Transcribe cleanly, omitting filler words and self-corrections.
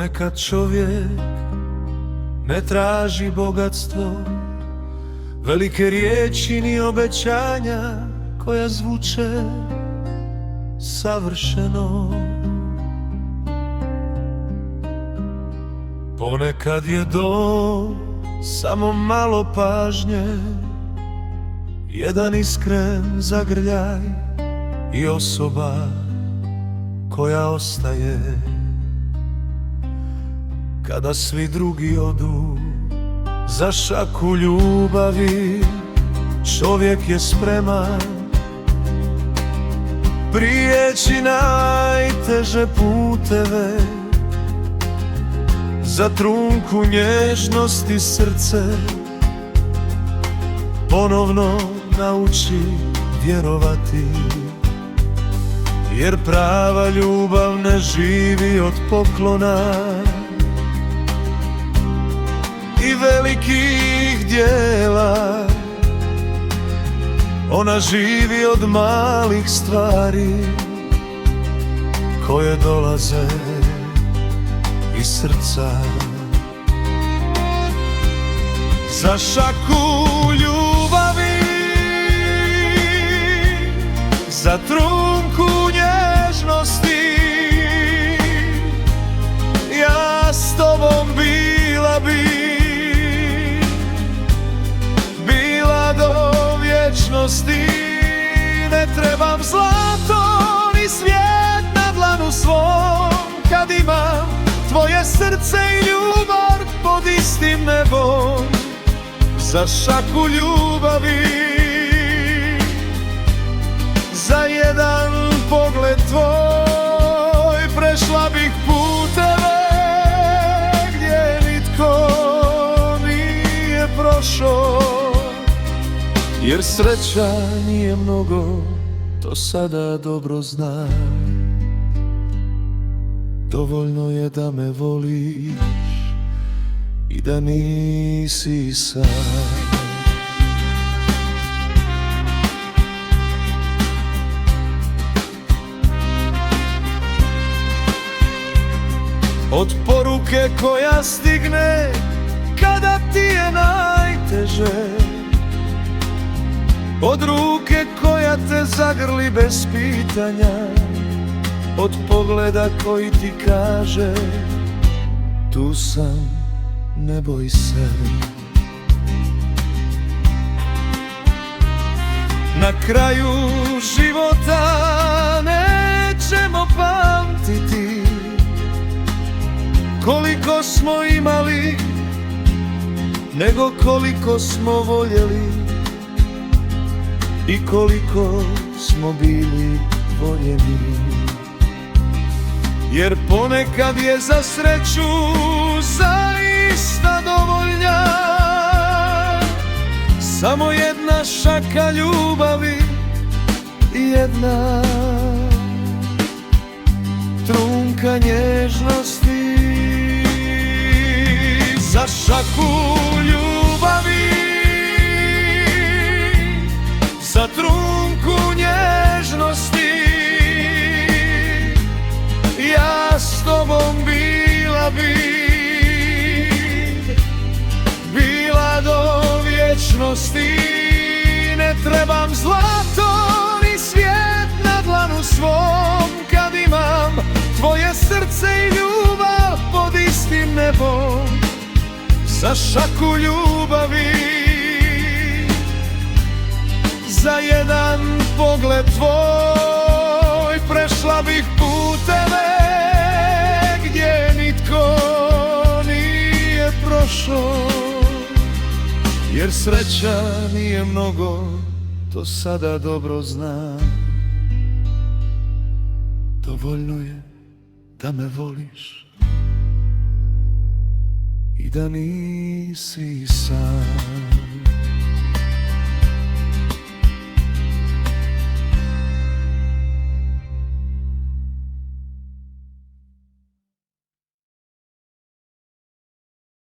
Ponekad čovjek ne traži bogatstvo, velike riječi ni obećanja koja zvuče savršeno. Ponekad je samo malo pažnje, jedan iskren zagrljaj i osoba koja ostaje. Kada svi drugi odu, za šaku ljubavi čovjek je spreman prijeći najteže puteve. Za trunku nježnosti srce ponovno nauči vjerovati, jer prava ljubav ne živi od poklona i velikih djela. Ona živi od malih stvari koje dolaze iz srca. Za šaku ljubavi, za trunku nježnosti, ja s tobom bila do vječnosti. Ne trebam zlato ni svijet na dlanu svom, kad imam tvoje srce i ljubav pod istim nebom. Za šaku ljubavi, za jedan pogled tvoj, prešla bih puteve gdje nitko nije prošao. Jer sreća nije mnogo, to sada dobro znam. Dovoljno je da me voliš i da nisi sam. Od poruke koja stigne kada ti je najteže, od ruke koja te zagrli bez pitanja, od pogleda koji ti kaže tu sam, ne boj se. Na kraju života nećemo pamtiti koliko smo imali, nego koliko smo voljeli i koliko smo bili voljeni. Jer ponekad je za sreću zaista dovoljna samo jedna šaka ljubavi i jedna trunka nježnosti. Za šaku ljubavi, za trunku nježnosti, ja s tobom bila do vječnosti. Ne trebam zlato ni svijet na dlanu svom, kad imam tvoje srce i ljubav pod istim nebom. Za šaku ljubavi, za jedan pogled tvoj, prešla bih puteve gdje nitko nije prošao. Jer sreća nije mnogo, to sada dobro znam. Dovoljno je da me voliš i da nisi sam.